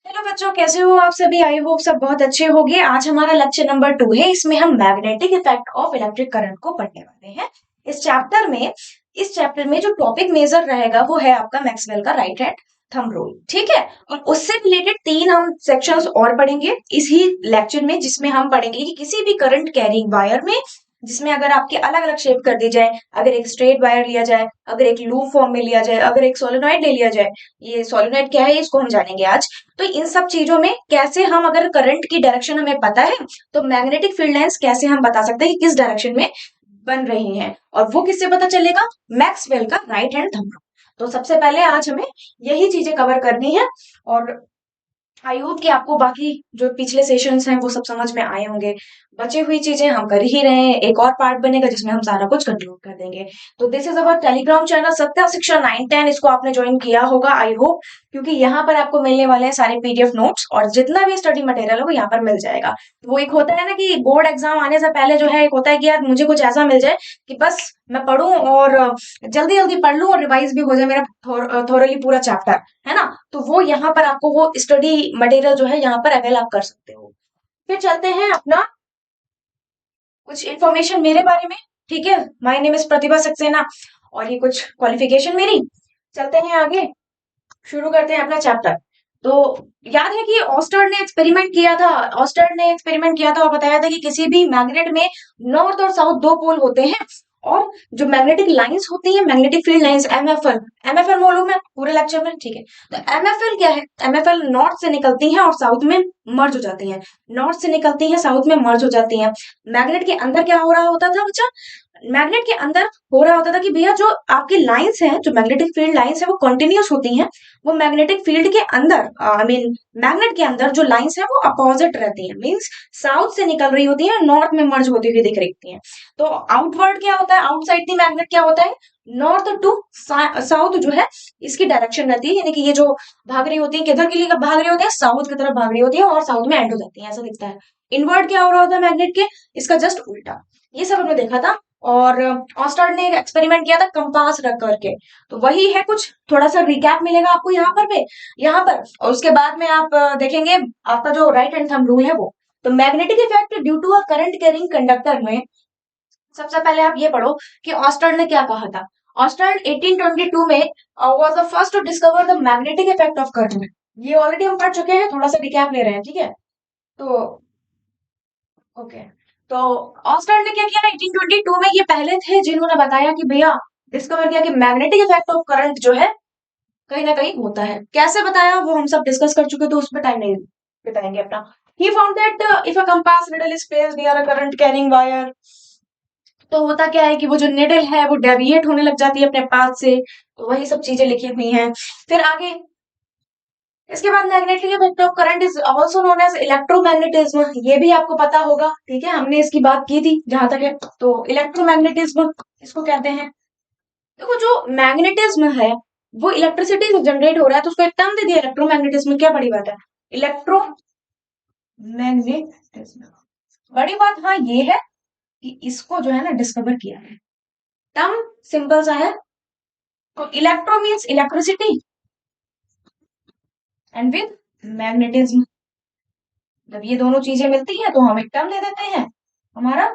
Hello बच्चों, कैसे हो आप सभी। आई होप सब बहुत अच्छे होंगे। आज हमारा लेक्चर नंबर 2 है। इसमें हम magnetic effect of electric current को पढ़ने वाले हैं। इस चैप्टर में जो टॉपिक मेजर रहेगा वो है आपका मैक्सवेल का राइट हैंड थंब रूल। ठीक है। और उससे रिलेटेड 3 हम सेक्शंस और पढ़ेंगे इसी लेक्चर में, जिसमें हम पढ़ेंगे कि किसी भी करंट कैरिंग वायर में, जिसमें अगर आपकी अलग अलग शेप कर दी जाए, अगर एक स्ट्रेट वायर लिया जाए, अगर एक लूप फॉर्म में लिया जाए, अगर एक सोलेनॉइड ले लिया जाए। ये सोलेनॉइड क्या है इसको हम जानेंगे आज। तो इन सब चीजों में कैसे हम, अगर करंट की डायरेक्शन हमें पता है, तो मैग्नेटिक फील्ड लाइंस कैसे हम बता सकते हैं कि किस डायरेक्शन में बन रही हैं, और वो किससे पता चलेगा? मैक्सवेल का राइट हैंड थंब रूल। तो सबसे पहले आज हमें यही चीजें कवर करनी है। और आई होप कि आपको बाकी जो पिछले सेशंस हैं वो सब समझ में आए होंगे। बची हुई चीजें हम कर ही रहे हैं, एक और पार्ट बनेगा जिसमें हम सारा कुछ कंक्लूड कर देंगे। तो this is our Telegram channel Satya शिक्षा 910। इसको आपने ज्वाइन किया होगा आई होप, क्योंकि यहाँ पर आपको मिलने वाले हैं सारे पीडीएफ नोट्स, और जितना भी स्टडी मटेरियल है वो यहाँ पर मिल जाएगा। तो वो एक होता है ना कि बोर्ड एग्जाम आने से पहले जो है, एक होता है कि यार मुझे कुछ ऐसा मिल जाए कि बस मैं पढूं और जल्दी जल्दी पढ़ लूं और रिवाइज भी हो जाए मेरा थोरली पूरा चैप्टर, है ना। तो वो यहाँ पर आपको वो स्टडी मटेरियल जो है यहाँ पर अवेल आप कर सकते हो। फिर चलते हैं अपना कुछ इन्फॉर्मेशन मेरे बारे में। ठीक है। माय नेम इज प्रतिभा सक्सेना, और ये कुछ क्वालिफिकेशन मेरी। चलते हैं आगे, शुरू करते हैं अपना चैप्टर। तो याद है कि ऑस्टर्ड ने एक्सपेरिमेंट किया था और बताया था कि किसी भी मैग्नेट में नॉर्थ और साउथ दो पोल होते हैं, और जो मैग्नेटिक लाइंस होती है, मैग्नेटिक फील्ड लाइंस, एमएफएल। एमएफएल मालूम है पूरे लेक्चर में, ठीक है। तो एमएफएल क्या है? एमएफएल नॉर्थ से निकलती हैं और साउथ में मर्ज हो जाती हैं। नॉर्थ से निकलती हैं, साउथ में मर्ज हो जाती हैं। मैग्नेट के अंदर क्या हो रहा होता था बच्चा? मैग्नेट के अंदर हो रहा होता था कि भैया जो आपकी लाइंस हैं, जो मैग्नेटिक फील्ड लाइंस है वो कंटिन्यूस होती हैं। वो मैग्नेटिक फील्ड के अंदर, आई मीन मैग्नेट के अंदर जो लाइंस है वो अपोजिट रहती हैं, मींस साउथ से निकल रही होती है, नॉर्थ में मर्ज होती हुई दिख रही हैं। तो आउटवर्ड क्या होता है? आउटसाइड द मैग्नेट क्या होता है? नॉर्थ टू साउथ जो है, इसकी डायरेक्शन रहती है। यानी कि ये जो भाग रही होती है, किधर के लिए भाग रही होती है? साउथ की तरफ भाग रही होती है, और साउथ में एंड हो जाती है, ऐसा दिखता है। इनवर्ड क्या हो रहा होता है मैग्नेट के? इसका जस्ट उल्टा। ये सब हमने देखा था। और ऑस्टर्ड ने एक एक्सपेरिमेंट किया था कंपास रख करके। तो वही है, कुछ थोड़ा सा रिकैप मिलेगा आपको यहाँ पर। और उसके बाद में आप देखेंगे आपका जो राइट हैंड थंब रूल है वो। तो magnetic effect due to a current carrying conductor में सबसे पहले आप ये पढ़ो कि ऑस्टर्ड ने क्या कहा था। ऑस्टर्ड 1822 में was the first to discover the magnetic effect of current. ये ऑलरेडी हम पढ़ चुके हैं, थोड़ा सा रिकैप ले रहे हैं, ठीक है। तो ओके। तो ऑस्टर्ड ने क्या किया? 1822 में ये पहले थे जिन्होंने बताया कि भैया, डिस्कवर किया कि मैग्नेटिक इफेक्ट ऑफ करंट जो है कहीं ना कहीं होता है। कैसे बताया वो हम सब डिस्कस कर चुके, तो उस पर टाइम नहीं बिताएंगे अपना। He found that if a compass needle is placed near a current carrying wire, तो होता क्या है कि वो जो निडल है वो डेविएट होने लग जाती है अपने पाथ से। तो वही सब चीजें लिखी हुई हैं। फिर आगे इसके बाद magnetic effect of current is also known as electromagnetism. ये भी आपको पता होगा, ठीक है, हमने इसकी बात की थी जहां तक है। तो इलेक्ट्रोमैग्नेटिज्म इसको कहते हैं। देखो, जो मैग्नेटिज्म है वो इलेक्ट्रिसिटी से जनरेट हो रहा है, तो उसको एक टर्म दे दिया इलेक्ट्रोमैग्नेटिज्म। क्या बड़ी बात है? इलेक्ट्रोमैग्नेटिज्म। बड़ी बात हाँ ये है कि इसको जो है ना डिस्कवर किया है। टर्म सिंपल सा है। तो electro means electricity, and with magnetism, जब ये दोनों चीजें मिलती हैं तो हम एक टर्म दे देते हैं हमारा,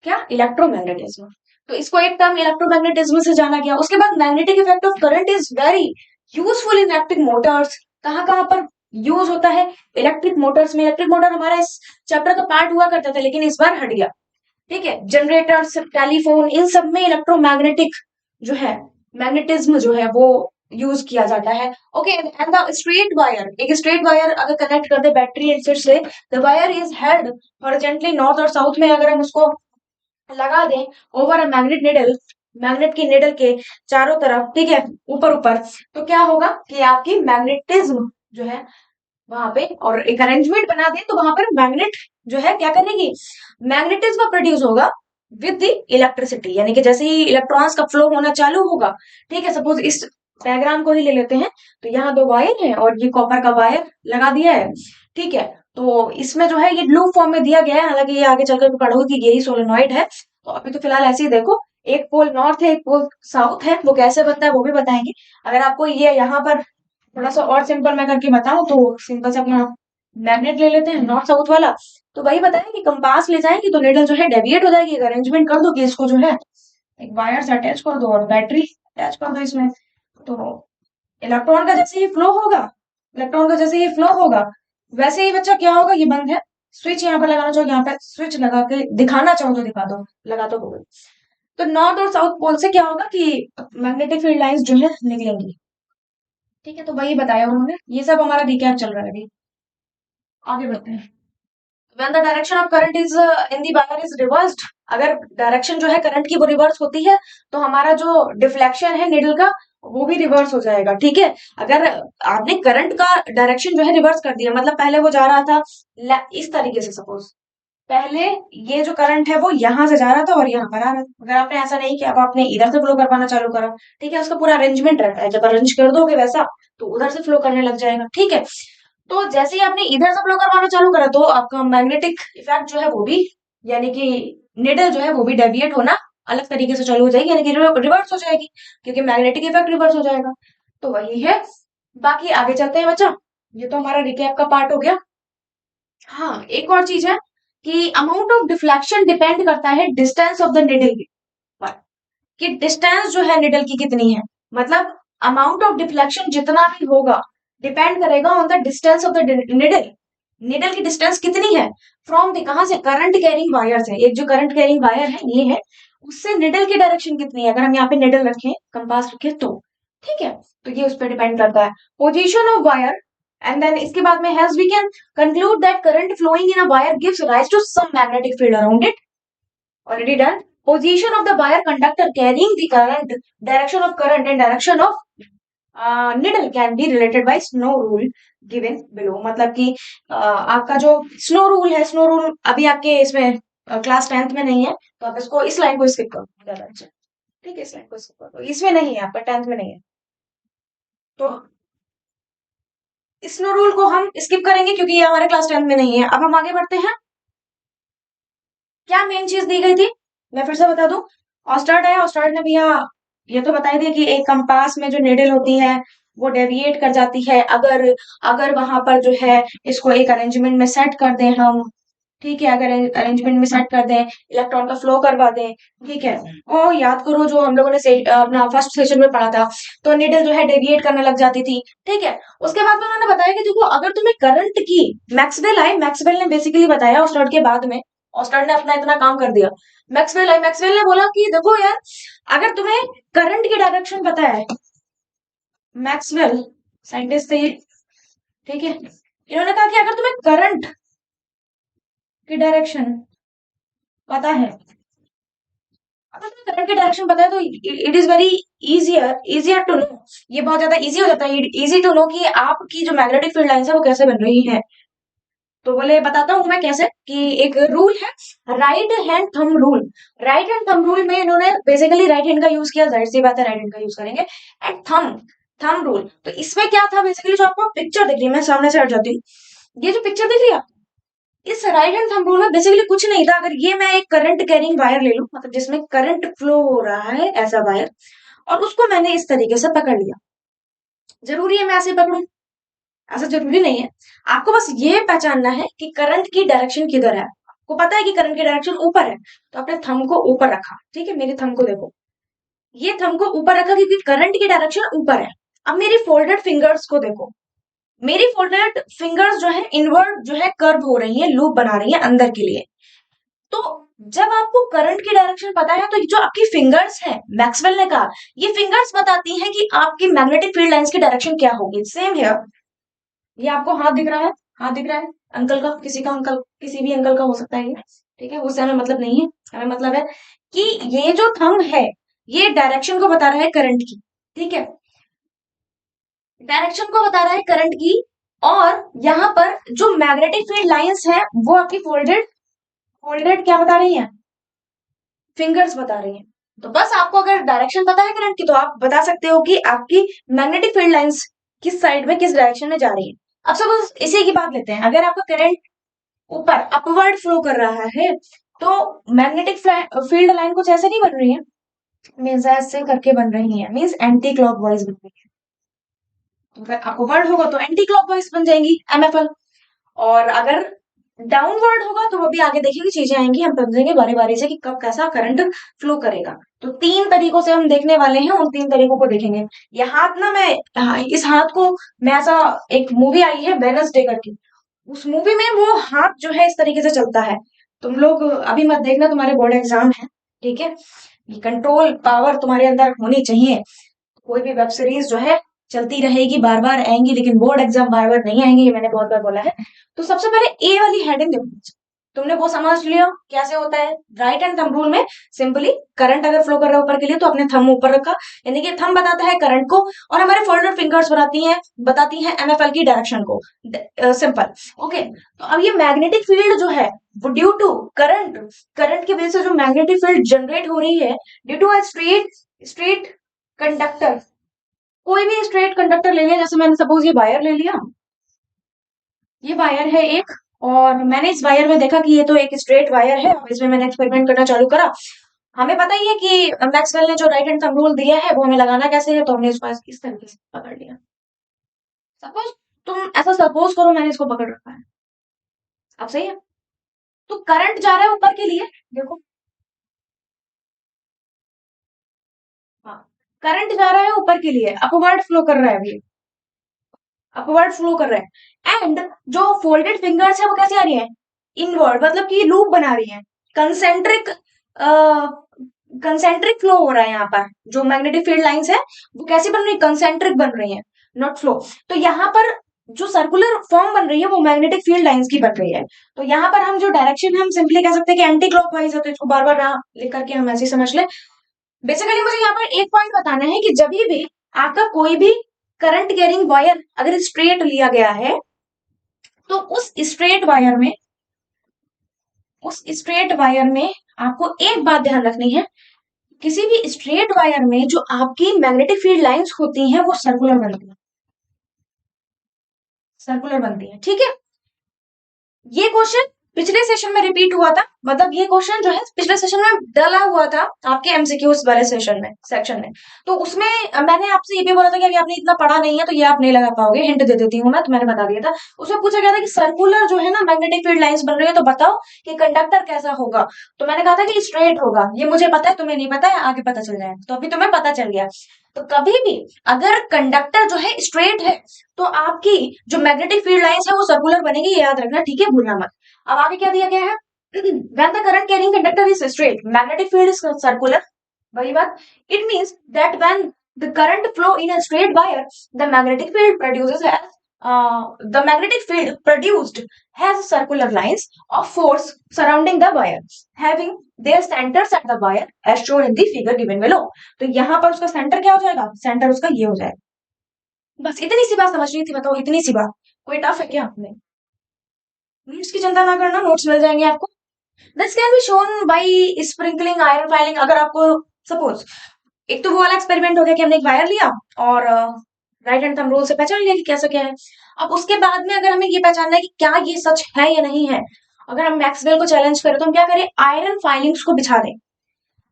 क्या? इलेक्ट्रोमैग्नेटिज्म। तो इसको एक टर्म इलेक्ट्रोमैग्नेटिज्म से जाना गया। उसके बाद magnetic effect of current is very useful in electric Motors. कहाँ कहाँ पर यूज होता है? इलेक्ट्रिक मोटर्स में। इलेक्ट्रिक मोटर हमारा इस चैप्टर का पार्ट हुआ करता था, लेकिन इस बार हट गया, ठीक है। जनरेटर्स, टेलीफोन, इन सब में इलेक्ट्रोमैग्नेटिक जो है, मैग्नेटिज्म जो है वो यूज किया जाता है। Okay. And the straight wire, एक स्ट्रेट वायर अगर कनेक्ट कर दे बैटरी एंड स्विच से, the wire is held horizontally north और साउथ में, अगर हम उसको लगा दें over a magnet needle, magnet की निडल के चारों तरफ, ठीक है, ऊपर ऊपर, तो क्या होगा कि आपकी मैग्नेटिज्म जो है वहां पे, और एक अरेंजमेंट बना दें तो वहां पर मैग्नेट जो है क्या करेगी? मैग्नेटिज्म प्रोड्यूस होगा विद द इलेक्ट्रिसिटी। यानी कि जैसे ही इलेक्ट्रॉन्स का फ्लो होना चालू होगा, ठीक है, सपोज इस डायग्राम को ही ले लेते हैं। तो यहाँ दो वायर है और ये कॉपर का वायर लगा दिया है, ठीक है। तो इसमें जो है ये लूप फॉर्म में दिया गया है, हालांकि ये आगे चलकर पढ़ोगे कि यही सोलेनॉइड है। तो अभी तो फिलहाल ऐसे ही देखो, एक पोल नॉर्थ है, एक पोल साउथ है, वो कैसे बनता है वो भी बताएंगे। अगर आपको ये यहाँ पर थोड़ा सा और सिंपल मैं करके बताऊं तो सिंपल से अपना मैग्नेट ले लेते हैं नॉर्थ साउथ वाला। तो वही बताया कि कंपास ले जाएंगे तो नीडल जो है डेविएट हो जाएगी। अरेंजमेंट कर दो कि इसको जो है एक वायर से अटैच कर दो और बैटरी अटैच कर दो इसमें। तो इलेक्ट्रॉन का जैसे ही फ्लो होगा, इलेक्ट्रॉन का जैसे ही फ्लो होगा वैसे ही बच्चा क्या होगा, ये बंद है, स्विच यहाँ पर लगाना चाहो यहाँ पे स्विच लगा के दिखाना चाहो तो दिखा दो, लगा तो गूगल। तो नॉर्थ और साउथ पोल से क्या होगा कि मैग्नेटिक फील्ड लाइंस जो है निकलेंगी। ठीक है, तो वही बताया उन्होंने, ये सब हमारा रिकैप चल रहा है अभी। आगे बढ़ते हैं। When the direction of current is in the wire is reversed, अगर डायरेक्शन जो है करंट की वो रिवर्स होती है तो हमारा जो डिफ्लेक्शन है निडल का वो भी रिवर्स हो जाएगा। ठीक है, अगर आपने करंट का डायरेक्शन जो है रिवर्स कर दिया, मतलब पहले वो जा रहा था इस तरीके से, सपोज पहले ये जो करंट है वो यहाँ से जा रहा था और यहाँ पर आ रहा था। अगर आपने ऐसा नहीं किया, अब आपने इधर से फ्लो करवाना चालू करा, ठीक है, उसका पूरा अरेंजमेंट रहता है, जब अरेंज कर दोगे वैसा तो उधर से फ्लो करने लग जाएगा। ठीक है, तो जैसे ही आपने इधर से फ्लो करवाना चालू करा तो आपका मैग्नेटिक इफेक्ट जो है वो भी, यानी कि निडल जो है वो भी डेविएट होना अलग तरीके से चालू हो जाएगी, यानी कि रिवर्स हो जाएगी, क्योंकि मैग्नेटिक इफेक्ट रिवर्स हो जाएगा। तो वही है, बाकी आगे चलते हैं बच्चा। ये तो हमारा रिकैप का पार्ट हो गया। हाँ, एक और चीज है कि अमाउंट ऑफ डिफ्लेक्शन डिपेंड करता है डिस्टेंस ऑफ द निडल पर, कि डिस्टेंस जो है निडल की कितनी है। मतलब अमाउंट ऑफ डिफ्लेक्शन जितना भी होगा डिपेंड करेगा on the distance of the needle. Needle की डिस्टेंस कितनी है फ्रॉम द, कहां से, करंट कैरिंग वायर से, एक जो करंट कैरिंग वायर है ये है, उससे निडल की डायरेक्शन कितनी है। अगर हम यहाँ पे निडल रखें, कंपास रखें तो, ठीक है, तो ये उस पर डिपेंड करता है। Position of wire, and then इसके बाद में has we can conclude that current flowing in a wire gives rise to some magnetic field around it. Already done. Position of the wire conductor carrying the current, direction of current and direction of needle can be related by snow rule given below। मतलब कि आपका जो snow rule है, snow rule अभी आपके इसमें class 10th में नहीं है, तो आप इसको, इस लाइन को स्किप करो, ज्यादा अच्छा। ठीक है, इस लाइन को स्किप करो, इसमें नहीं है, आपका 10th में नहीं है, तो स्नो रूल को हम स्किप करेंगे क्योंकि ये हमारे क्लास 10th में नहीं है। अब हम आगे बढ़ते हैं। क्या मेन चीज दी गई थी, मैं फिर से बता दूं। ऑस्टर्ड है, ऑस्टर्ड ने भैया ये तो बताई दिया कि एक कंपास में जो निडल होती है वो डेविएट कर जाती है, अगर अगर वहां पर जो है इसको एक अरेंजमेंट में सेट कर दें हम। ठीक है, अगर अरेंजमेंट में सेट कर दें, इलेक्ट्रॉन का फ्लो करवा दें, ठीक है, और याद करो जो हम लोगों ने अपना फर्स्ट सेशन में पढ़ा था, तो निडल जो है डेविएट करने लग जाती थी। ठीक है, उसके बाद में उन्होंने बताया कि देखो अगर तुम्हें करंट की, मैक्सवेल आए, मैक्सवेल ने बेसिकली बताया ऑस्टर्ड के बाद में, ऑस्टर्ड ने अपना इतना काम कर दिया। मैक्सवेल आए, मैक्सवेल ने बोला कि देखो यार, अगर तुम्हें करंट की डायरेक्शन पता है, मैक्सवेल साइंटिस्ट थे ये, ठीक है, इन्होंने कहा कि अगर तुम्हें करंट की डायरेक्शन पता है, अगर तुम्हें करंट की डायरेक्शन पता है तो it is very easier to know, ये बहुत ज्यादा इजी हो जाता है, इजी टू नो कि आपकी जो मैग्नेटिक फील्ड लाइंस है वो कैसे बन रही है। तो बोले बताता हूं मैं कैसे, कि एक रूल है, right hand thumb rule. Right hand thumb rule में इन्होंने बेसिकली राइट हैंड का यूज किया, जाहिर सी बात है राइट हैंड का यूज करेंगे। एंड थंब, थंब रूल, तो इसमें क्या था बेसिकली, जो आपको पिक्चर दिख रही है, मैं सामने से हट जाती हूँ, ये जो पिक्चर दिख रही है, इस राइट हैंड थंब रूल में बेसिकली कुछ नहीं था। अगर ये मैं एक करंट कैरिंग वायर ले लूं, मतलब जिसमें करंट फ्लो हो रहा है ऐसा वायर, और उसको मैंने इस तरीके से पकड़ लिया, जरूरी है मैं ऐसे पकड़ूं, ऐसा जरूरी नहीं है। आपको बस ये पहचानना है कि करंट की डायरेक्शन किधर है। आपको पता है कि करंट की डायरेक्शन ऊपर है, तो आपने थंब को ऊपर रखा। ठीक है, मेरे थंब को देखो, ये थंब को ऊपर रखा क्योंकि करंट की डायरेक्शन ऊपर है। अब मेरी फोल्डेड फिंगर्स को देखो, मेरी फोल्डेड फिंगर्स जो है इनवर्ड जो है कर्व हो रही है, लूप बना रही है अंदर के लिए। तो जब आपको करंट की डायरेक्शन पता है तो जो आपकी फिंगर्स है, मैक्सवेल ने कहा ये फिंगर्स बताती हैं कि आपकी मैग्नेटिक फील्ड लाइंस की डायरेक्शन क्या होगी। सेम है, ये आपको हाथ दिख रहा है, हाथ दिख रहा है अंकल का, किसी का अंकल, किसी भी अंकल का हो सकता है ये, ठीक है, उससे हमें मतलब नहीं है। हमें मतलब है कि ये जो थंब है ये डायरेक्शन को बता रहा है करंट की। ठीक है, डायरेक्शन को बता रहा है करंट की, और यहाँ पर जो मैग्नेटिक फील्ड लाइंस है वो आपकी फोल्डेड, फोल्डेड क्या बता रही है, फिंगर्स बता रही है। तो बस आपको अगर डायरेक्शन पता है करंट की तो आप बता सकते हो कि आपकी मैग्नेटिक फील्ड लाइंस किस साइड में, किस डायरेक्शन में जा रही है। अब सपोज इसी की बात लेते हैं, अगर आपका करंट ऊपर अपवर्ड फ्लो कर रहा है तो मैग्नेटिक फील्ड लाइन कुछ ऐसे नहीं बन रही है, मीन्स ऐसे करके बन रही है, मीन्स एंटी क्लॉकवाइज बन रही है। अगर अपवर्ड होगा तो एंटी क्लॉकवाइज बन जाएंगी MFL, और अगर डाउनवर्ड होगा तो वो भी आगे देखिए चीजें आएंगी, हम समझेंगे बारी बारी से कि कब कैसा करंट फ्लो करेगा। तो 3 तरीकों से हम देखने वाले हैं, उन 3 तरीकों को देखेंगे। ये हाथ ना, मैं इस हाथ को, मैं ऐसा, एक मूवी आई है वेनसडे करके, उस मूवी में वो हाथ जो है इस तरीके से चलता है। तुम लोग अभी मत देखना, तुम्हारे बोर्ड एग्जाम है, ठीक है। ये कंट्रोल पावर तुम्हारे अंदर होनी चाहिए। कोई भी वेब सीरीज जो है चलती रहेगी, बार बार आएंगी, लेकिन बोर्ड एग्जाम बार बार नहीं आएंगे, ये मैंने बहुत बार बोला है। तो सबसे पहले ए वाली हेडिंग देखो, तुमने वो समझ लिया कैसे होता है। राइट हैंड थंब रूल में सिंपली करंट अगर फ्लो कर रहा है ऊपर के लिए तो अपने थंब ऊपर रखा, यानी कि थंब बताता है करंट को, और हमारे फोल्डर फिंगर्स बताती हैं MFL की डायरेक्शन को। Simple, okay. तो अब ये मैग्नेटिक फील्ड जो है वो ड्यू टू करंट, करंट की वजह से जो मैग्नेटिक फील्ड जनरेट हो रही है due to a straight conductor, कोई भी स्ट्रेट कंडक्टर ले लिया, जैसे मैंने सपोज ये वायर ले लिया, ये वायर है एक, और मैंने इस वायर में देखा कि ये तो एक स्ट्रेट वायर है, इसमें मैंने एक्सपेरिमेंट करना चालू करा। हमें पता ही है कि मैक्सवेल ने जो राइट हैंड थंब रूल दिया है वो हमें लगाना कैसे है, तो हमने इसको इस तरीके से पकड़ लिया। सपोज तुम ऐसा सपोज करो मैंने इसको पकड़ रखा है, अब सही है। तो करंट जा रहा है ऊपर के लिए, देखो, हाँ, करंट जा रहा है ऊपर के लिए, अपवर्ड फ्लो कर रहा है अभी, अपवर्ड फ्लो कर रहा है। एंड जो फोल्डेड फिंगर्स है वो कैसी आ रही है, इनवर्ड, मतलब कि लूप बना रही है, कंसेंट्रिक कंसेंट्रिक फ्लो हो रहा है यहाँ पर। जो मैग्नेटिक फील्ड लाइंस है वो कैसी बन रही है, कंसेंट्रिक बन रही है, नॉट फ्लो। तो यहाँ पर जो सर्कुलर फॉर्म बन रही है वो मैग्नेटिक फील्ड लाइंस की बन रही है। तो यहाँ पर हम जो डायरेक्शन है हम सिंपली कह सकते हैं कि एंटी क्लॉकवाइज है, तो इसको बार बार ना लिख करके हम ऐसे समझ ले। बेसिकली मुझे यहाँ पर एक पॉइंट बताना है कि जब भी आपका कोई भी करंट कैरिंग वायर अगर स्ट्रेट लिया गया है तो उस स्ट्रेट वायर में आपको एक बात ध्यान रखनी है, किसी भी स्ट्रेट वायर में जो आपकी मैग्नेटिक फील्ड लाइंस होती हैं वो सर्कुलर बनती है, सर्कुलर बनती है, ठीक है। ये क्वेश्चन पिछले सेशन में रिपीट हुआ था, मतलब ये क्वेश्चन जो है पिछले सेशन में डला हुआ था आपके एमसीक्यूज वाले सेक्शन में। तो उसमें मैंने आपसे ये भी बोला था कि अभी आपने इतना पढ़ा नहीं है तो ये आप नहीं लगा पाओगे, हिंट दे देती हूँ मैं, तो मैंने बता दिया था। उसमें पूछा गया था कि सर्कुलर जो है ना मैग्नेटिक फील्ड लाइंस बन रही है, तो बताओ कि कंडक्टर कैसा होगा। तो मैंने कहा था कि स्ट्रेट होगा, ये मुझे पता है, तुम्हें नहीं पता है, आगे पता चल जाएगा। तो अभी तुम्हें पता चल गया। तो कभी भी अगर कंडक्टर जो है स्ट्रेट है तो आपकी जो मैग्नेटिक फील्ड लाइंस है वो सर्कुलर बनेगी, ये याद रखना, ठीक है, भूलना मत। अब आगे क्या दिया गया है, when the current carrying conductor is straight, magnetic field is circular, वही बात, it means that when the current flow in a straight wire, the magnetic field produces has the magnetic field produced has circular lines of force surrounding the wire, having their centers at the wire as shown in the figure given below। तो यहाँ पर उसका centre क्या हो जाएगा, centre उसका ये हो जाएगा। बस इतनी सी बात समझनी थी, बताओ इतनी सी बात, कोई टफ है क्या? नहीं, नोट्स की चिंता ना करना, नोट्स मिल जाएंगे आपको। This can be shown by sprinkling iron filing. अगर आपको सपोज, एक तो वो वाला एक्सपेरिमेंट हो गया कि हमने एक वायर लिया और राइट हैंड थंब रूल से पहचान लिया कि कैसा क्या है। अब उसके बाद में अगर हमें ये पहचानना है कि क्या ये सच है या नहीं है, अगर हम मैक्सवेल को चैलेंज करें तो हम क्या करें, आयरन फाइलिंग्स को बिछा दें,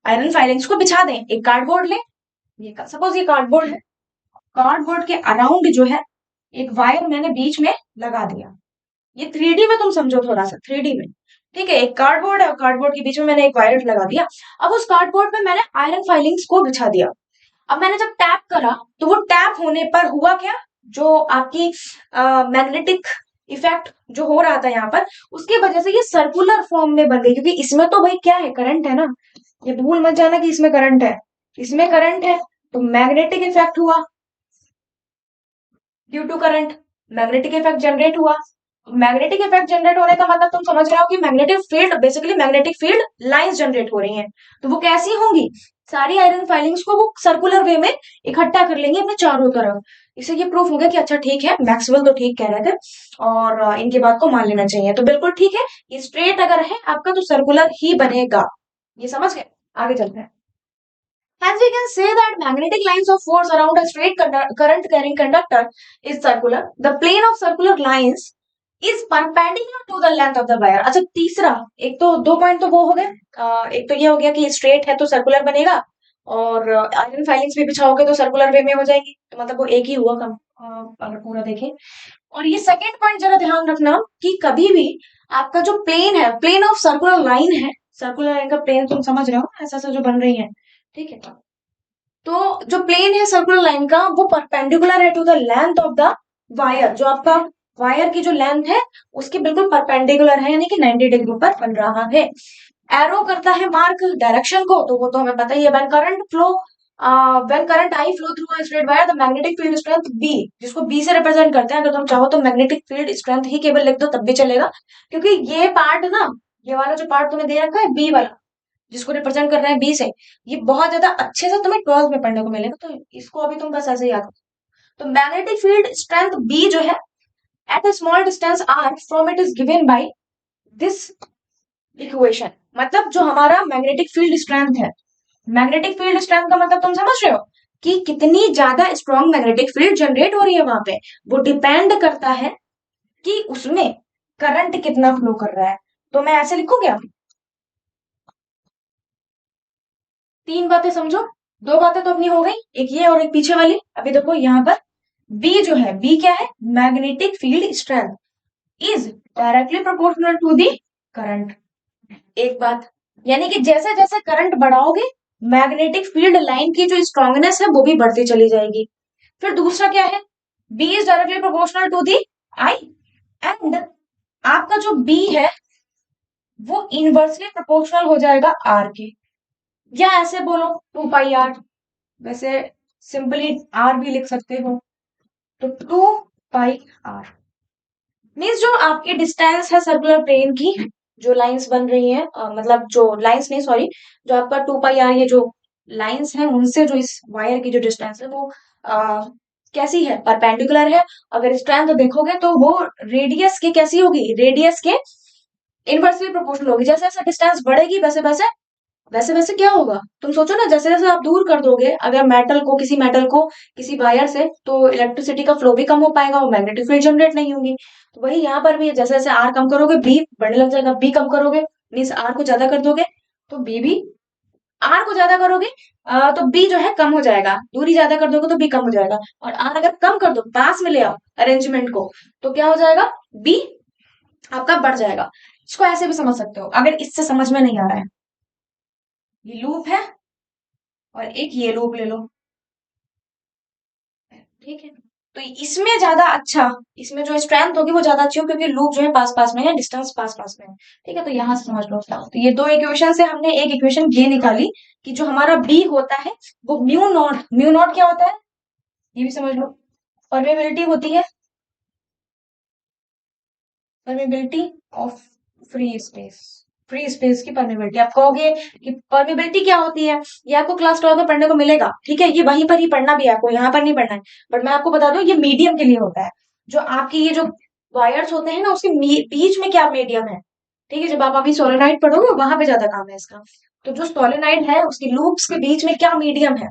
आयरन फाइलिंग्स को बिछा दें, एक कार्डबोर्ड ले, ये सपोज ये कार्डबोर्ड है, कार्डबोर्ड के अराउंड जो है एक वायर मैंने बीच में लगा दिया। ये 3D में तुम समझो, थोड़ा सा 3D में, ठीक है। एक कार्डबोर्ड है और कार्डबोर्ड के बीच में मैंने एक वायर लगा दिया। अब उस कार्डबोर्ड पे मैंने आयरन फाइलिंग्स को बिछा दिया। अब मैंने जब टैप करा तो वो टैप होने पर हुआ क्या, जो आपकी मैग्नेटिक इफेक्ट जो हो रहा था यहाँ पर, उसकी वजह से ये सर्कुलर फॉर्म में बन गई, क्योंकि इसमें तो भाई क्या है, करंट है ना, ये भूल मत जाना कि इसमें करंट है, इसमें करंट है, तो मैग्नेटिक इफेक्ट हुआ, due to current magnetic effect generate हुआ। मैग्नेटिक इफेक्ट जनरेट होने का मतलब तुम समझ रहे हो कि magnetic field, basically magnetic field lines generate हो रही हैं। तो वो कैसी होंगी, सारी आयरन फाइलिंग्स को वो सर्कुलर वे में इकट्ठा कर लेंगे अपने चारों तरफ। इससे ये प्रूफ हो गया कि अच्छा ठीक है, मैक्सवेल तो ठीक कह रहे थे और इनकी बात को मान लेना चाहिए। तो बिल्कुल ठीक है, ये स्ट्रेट अगर है आपका तो सर्कुलर ही बनेगा, ये समझ गए। आगे चलते हैं। Hence, we can say that magnetic lines of force around a straight current carrying conductor is circular. The plane of circular lines is perpendicular to the length of the wire. अच्छा, तीसरा, एक तो 2 पॉइंट तो वो हो गए, एक तो ये हो गया कि स्ट्रेट है तो सर्कुलर बनेगा, और आयरन फाइलिंग्स भी बिछाओगे तो सर्कुलर वे में हो जाएगी, तो मतलब वो एक ही हुआ कम, अगर पूरा देखें। और ये सेकेंड पॉइंट जरा ध्यान रखना कि कभी भी आपका जो प्लेन है, प्लेन ऑफ सर्कुलर लाइन है, सर्कुलर लाइन का प्लेन तुम समझ रहे हो ऐसा ऐसा जो बन रही है, ठीक है। तो जो प्लेन है सर्कुलर लाइन का वो परपेंडिकुलर है to the length of the wire, जो आपका वायर की जो लेंथ है उसके बिल्कुल परपेंडिकुलर है, यानी कि 90 डिग्री पर बन रहा है। एरो करता है मार्क डायरेक्शन को, तो वो तो हमें पता ही है। When current I flow through a straight wire the magnetic field strength B, जिसको बी से रिप्रेजेंट करते हैं, अगर तुम चाहो तो मैग्नेटिक फील्ड स्ट्रेंथ ही केवल लिख दो तब भी चलेगा, क्योंकि ये पार्ट ना, ये वाला जो पार्ट तुम्हें दे रखा है बी वाला, जिसको रिप्रेजेंट कर रहे हैं बी से, ये बहुत ज्यादा अच्छे से तुम्हें 12th में पढ़ने को मिलेगा, तो इसको अभी तुम बस ऐसे ही याद रखो। तो मैग्नेटिक फील्ड स्ट्रेंथ बी जो है at a small distance r from it is given by this equation. मतलब जो हमारा मैग्नेटिक फील्ड स्ट्रेंथ है, मैग्नेटिक फील्ड स्ट्रेंथ का मतलब तुम समझ रहे हो कि कितनी ज्यादा स्ट्रॉन्ग मैग्नेटिक फील्ड जनरेट हो रही है वहां पे, वो डिपेंड करता है कि उसमें करंट कितना फ्लो कर रहा है। तो मैं ऐसे लिखूं क्या, तीन बातें समझो, दो बातें तो अपनी हो गई, एक ये और एक पीछे वाली। अभी देखो यहाँ पर बी जो है, बी क्या है, magnetic field strength is directly proportional to the current. एक बात, यानी कि जैसे जैसे करंट बढ़ाओगे मैग्नेटिक फील्ड लाइन की जो स्ट्रांगनेस है वो भी बढ़ती चली जाएगी। फिर दूसरा क्या है, B is directly proportional to the I, and आपका जो बी है वो इनवर्सली प्रोपोर्शनल हो जाएगा आर के, या ऐसे बोलो 2 पाई आर, वैसे सिंपली आर भी लिख सकते हो, तो 2 पाई आर मीन्स जो आपकी डिस्टेंस है सर्कुलर प्लेन की, जो लाइंस बन रही हैं, मतलब जो लाइंस नहीं सॉरी, जो आपका 2 पाई आर ये जो लाइंस हैं उनसे जो इस वायर की जो डिस्टेंस है वो कैसी है, परपेंडिकुलर है। अगर स्ट्रेंथ देखोगे तो वो रेडियस की कैसी होगी, रेडियस के इनवर्सली प्रोपोर्शनल होगी। जैसे जैसे डिस्टेंस बढ़ेगी वैसे वैसे वैसे वैसे क्या होगा, तुम सोचो ना, जैसे जैसे आप दूर कर दोगे अगर मेटल को किसी वायर से, तो इलेक्ट्रिसिटी का फ्लो भी कम हो पाएगा, वो मैग्नेटिक फील्ड जनरेट नहीं होगी। तो वही यहाँ पर भी है, जैसे जैसे आर कम करोगे बी बढ़ने लग जाएगा, बी कम करोगे मीन्स आर को ज्यादा कर दोगे तो बी भी, आर को ज्यादा करोगे तो बी जो है कम हो जाएगा, दूरी ज्यादा कर दोगे तो बी कम हो जाएगा, और आर अगर कम कर दो पास में ले आओ अरेंजमेंट को, तो क्या हो जाएगा, बी आपका बढ़ जाएगा। इसको ऐसे भी समझ सकते हो अगर इससे समझ में नहीं आ रहा है। ये लूप है और एक ये लूप ले लो, ठीक है। तो इसमें ज्यादा अच्छा, इसमें जो स्ट्रेंथ होगी वो ज्यादा अच्छी होगी क्योंकि लूप जो है पास पास में है, डिस्टेंस पास पास में है, ठीक है। तो यहां से समझ लो, तो ये दो इक्वेशन से हमने एक इक्वेशन ये निकाली कि जो हमारा बी होता है वो म्यू नॉट क्या होता है, ये भी समझ लो, परमेबिलिटी होती है, permeability of free space, free space की परमेबिलिटी। आप कहोगे कि परमेबिलिटी क्या होती है, ये आपको क्लास 12 में पढ़ने को मिलेगा, ठीक है, ये वहीं पर ही पढ़ना भी है आपको, यहाँ पर नहीं पढ़ना है, बट मैं आपको बता दूं ये मीडियम के लिए होता है। जो आपकी ये जो वायर्स होते हैं ना उसके बीच में क्या मीडियम है, ठीक है, जब आप अभी सोलेनोइड पढ़ोगे वहां पे ज्यादा काम है इसका। तो जो सोलेनोइड है उसकी लूप्स के बीच में क्या मीडियम है,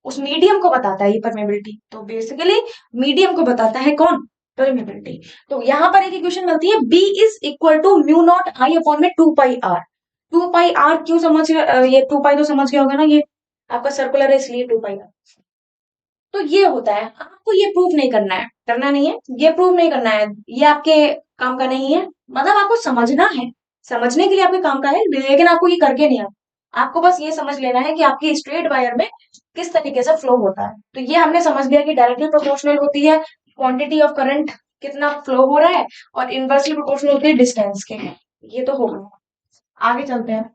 उस मीडियम को बताता है ये परमेबिलिटी। तो बेसिकली मीडियम को बताता है कौन, परमेबिलिटी। तो यहाँ पर एक इक्वेशन मिलती है B is equal to mu naught I upon में 2 पाई आर। 2 पाई आर क्यों समझ, ये 2 पाई तो समझ गया होगा ना, ये आपका सर्कुलर है इसलिए 2 पाई आर। तो ये होता है, आपको ये प्रूव नहीं करना है, करना नहीं है, ये प्रूव नहीं करना है, ये आपके काम का नहीं है, मतलब आपको समझना है, समझने के लिए आपके काम का है, लेकिन आपको ये करके नहीं आता। आपको बस ये समझ लेना है कि आपकी स्ट्रेट वायर में किस तरीके से फ्लो होता है। तो ये हमने समझ लिया कि डायरेक्टली प्रोपोर्शनल होती है क्वांटिटी ऑफ करंट, कितना फ्लो हो रहा है, और इनवर्सली प्रोपोर्शनल होती है डिस्टेंस के। ये तो हो गया, आगे चलते हैं।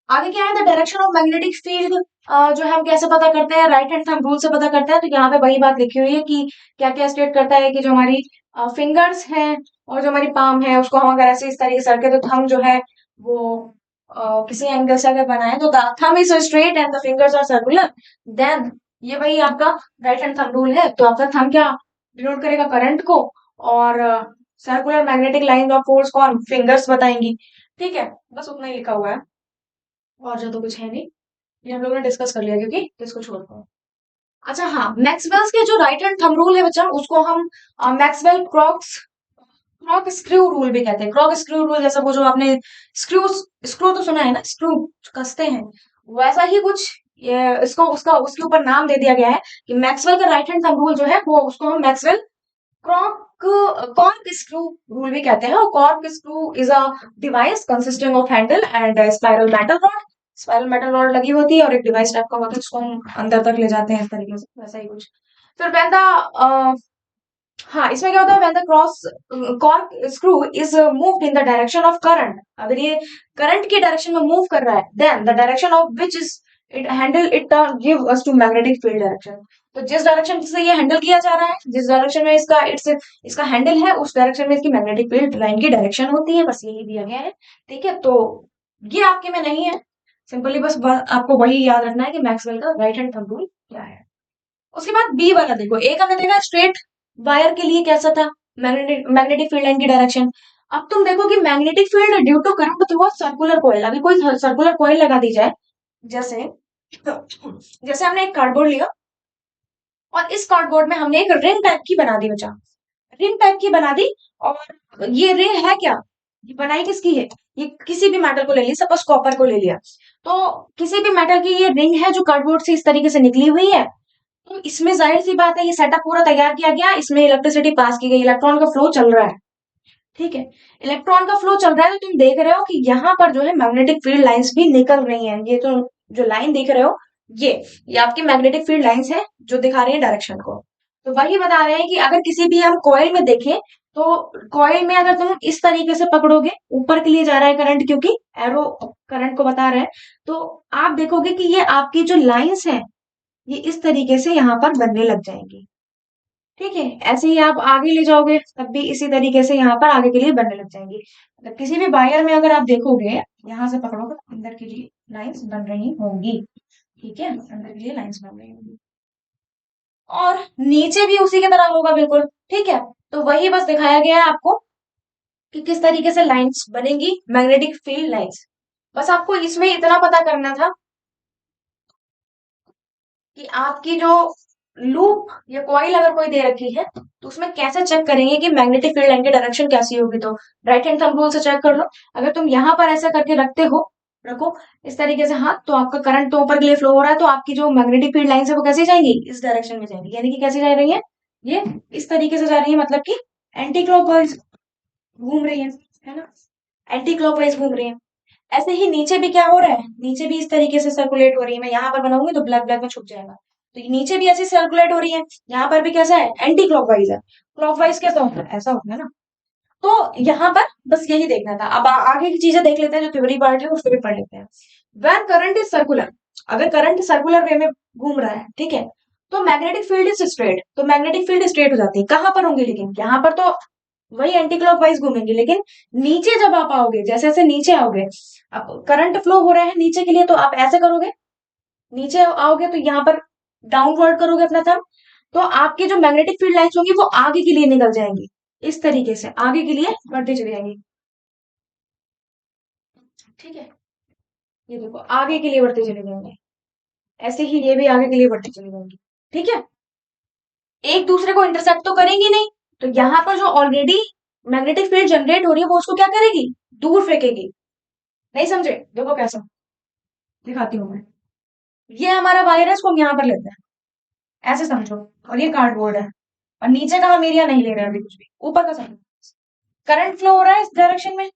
आगे क्या है, the direction of magnetic field जो है हम कैसे पता करते हैं, राइट हैंड थंब रूल से पता करते हैं। तो यहाँ पे वही बात लिखी हुई है कि क्या क्या स्टेट करता है कि जो हमारी फिंगर्स हैं और जो हमारी पाम है उसको हम अगर ऐसे इस तरीके से रखें, तो थंब जो है वो किसी एंगल से अगर बनाए तो thumb is straight and the fingers are circular, then ये वही आपका राइट हैंड थंब रूल है। तो आपका थंब क्या डिनोट करेगा, करंट को, और circular magnetic line of force कौन, फिंगर्स बताएंगी, ठीक है। बस उतना ही लिखा हुआ है, और जो तो कुछ है नहीं, ये हम लोगों ने डिस्कस कर लिया क्योंकि तो इसको छोड़ दो। अच्छा हाँ, मैक्सवेल्स के जो राइट हैंड थंब रूल है बच्चा, उसको हम मैक्सवेल क्रॉक स्क्रू रूल भी कहते हैं। क्रॉक स्क्रू रूल जैसा वो जो आपने स्क्रू स्क्रू तो सुना है ना, स्क्रू कसते हैं, वैसा ही कुछ ये इसको उसका उसके ऊपर नाम दे दिया गया है कि मैक्सवेल का राइट हैंड थंब रूल जो है वो उसको हम Maxwell cork cork screw rule भी कहते हैं। और cork screw is a device consisting of Henle and spiral metal rod. Spiral metal rod लगी होती है और एक डिवाइस टाइप का होता है जिसको हम अंदर तक ले जाते हैं इस तरीके से, वैसा ही कुछ। फिर व्हेन द हाँ, इसमें क्या होता है, when the cross cork screw is moved in the direction of current, अगर ये करंट की डायरेक्शन में मूव कर रहा है, then the direction of which is it handle it give us to magnetic field direction. तो जिस डायरेक्शन से ये हैंडल किया जा रहा है, जिस डायरेक्शन में इसका हैंडल है, उस डायरेक्शन में इसकी मैग्नेटिक फील्ड लाइन की डायरेक्शन होती है, बस यही दिया गया है। ठीक है, तो ये आपके में नहीं है, सिंपली बस आपको वही याद रखना है कि मैक्सवेल का राइट हैंड थंब रूल क्या है। उसके बाद बी वाला देखो, एक हमने देखा स्ट्रेट वायर के लिए कैसा था, मैग्नेटिक फील्ड लाइन की डायरेक्शन। अब तुम देखो कि magnetic field due to current through circular coil, अभी कोई सर्कुलर कॉइल लगा दी जाए, जैसे जैसे हमने एक कार्डबोर्ड लिया और इस कार्डबोर्ड में हमने एक रिंग टाइप की बना दी बच्चा, रिंग टाइप की बना दी। और ये रिंग है क्या, ये बनाई किसकी है, ये किसी भी मेटल को ले ली, सपोज कॉपर को ले लिया, तो किसी भी मेटल की ये रिंग है जो कार्डबोर्ड से इस तरीके से निकली हुई है। तो इसमें जाहिर सी बात है ये सेटअप पूरा तैयार किया गया, इसमें इलेक्ट्रिसिटी पास की गई, इलेक्ट्रॉन का फ्लो चल रहा है। ठीक है, इलेक्ट्रॉन का फ्लो चल रहा है, तो तुम देख रहे हो कि यहाँ पर जो है मैग्नेटिक फील्ड लाइंस भी निकल रही हैं। ये तो जो लाइन देख रहे हो, ये आपकी मैग्नेटिक फील्ड लाइंस है जो दिखा रही है डायरेक्शन को। तो वही बता रहे हैं कि अगर किसी भी हम कॉइल में देखें, तो कॉइल में अगर तुम इस तरीके से पकड़ोगे, ऊपर के लिए जा रहा है करंट क्योंकि एरो करंट को बता रहा है, तो आप देखोगे कि ये आपकी जो लाइंस है ये इस तरीके से यहाँ पर बनने लग जाएंगी। ठीक है, ऐसे ही आप आगे ले जाओगे तब भी इसी तरीके से यहाँ पर आगे के लिए बनने लग जाएंगी। मतलब किसी भी वायर में अगर आप देखोगे, यहाँ से पकड़ोगे तो अंदर के लिए लाइंस बन रही होंगी। ठीक है, अंदर के लिए लाइंस बन रही होंगी और नीचे भी उसी की तरह होगा बिल्कुल। ठीक है, तो वही बस दिखाया गया है आपको कि किस तरीके से लाइंस बनेंगी, मैग्नेटिक फील्ड लाइंस। बस आपको इसमें इतना पता करना था कि आपकी जो लूप या कॉइल अगर कोई दे रखी है, तो उसमें कैसे चेक करेंगे कि मैग्नेटिक फील्ड लाइन की डायरेक्शन कैसी होगी। तो राइट हैंड थंब रूल से चेक कर लो, अगर तुम यहाँ पर ऐसा करके रखते हो, रखो इस तरीके से हाथ, तो आपका करंट तो ऊपर के लिए फ्लो हो रहा है, तो आपकी जो मैग्नेटिक फील्ड लाइन है वो कैसे जाएंगी, इस डायरेक्शन में जाएंगी। यानी कि कैसे जा रही है, ये इस तरीके से जा रही है, मतलब कि एंटी क्लॉकवाइज घूम रही है ना, एंटी क्लॉकवाइज घूम रही है। ऐसे ही नीचे भी क्या हो रहा है, नीचे भी इस तरीके से सर्कुलेट हो रही है। मैं यहाँ पर बनाऊंगी तो ब्लैक ब्लैक में छुप जाएगा, तो ये नीचे भी ऐसे सर्कुलेट हो रही है। यहाँ पर भी कैसा है, एंटी क्लॉकवाइज है। क्लॉकवाइज कैसा होता है, ऐसा होता है ना। तो यहाँ पर बस यही देखना था। अब आगे की चीजें देख लेते हैं, जो थ्योरी पार्ट है उसको भी पढ़ लेते हैं। वैन करंट इज सर्कुलर, अगर करंट सर्कुलर वे में घूम रहा है, ठीक है, तो मैग्नेटिक फील्ड इज स्ट्रेट, तो मैग्नेटिक फील्ड स्ट्रेट हो जाती है। कहाँ पर होंगी, लेकिन यहाँ पर तो वही एंटी क्लॉकवाइज घूमेंगे, लेकिन नीचे जब आप आओगे, जैसे जैसे नीचे आओगे, अब करंट फ्लो हो रहा है नीचे के लिए, तो आप ऐसे करोगे, नीचे आओगे तो यहाँ पर डाउनवर्ड करोगे अपना थंब, तो आपकी जो मैग्नेटिक फील्ड लाइंस होंगी वो आगे के लिए निकल जाएंगी, इस तरीके से आगे के लिए बढ़ती चली जाएंगी। ठीक है, ये देखो आगे के लिए बढ़ते चले जाएंगे, ऐसे ही ये भी आगे के लिए बढ़ती चली जाएंगी। ठीक है, एक दूसरे को इंटरसेक्ट तो करेंगी नहीं, तो यहाँ पर जो ऑलरेडी मैग्नेटिक फील्ड जनरेट हो रही है वो उसको क्या करेगी, दूर फेंकेगी। नहीं समझे, देखो कैसा, दिखाती हूँ मैं। ये हमारा वायर है, इसको हम यहाँ पर लेते हैं, ऐसे समझो, और ये कार्डबोर्ड है, और नीचे का हम एरिया नहीं ले रहे हैं अभी कुछ भी, ऊपर का समझो। करंट फ्लो हो रहा है इस डायरेक्शन में,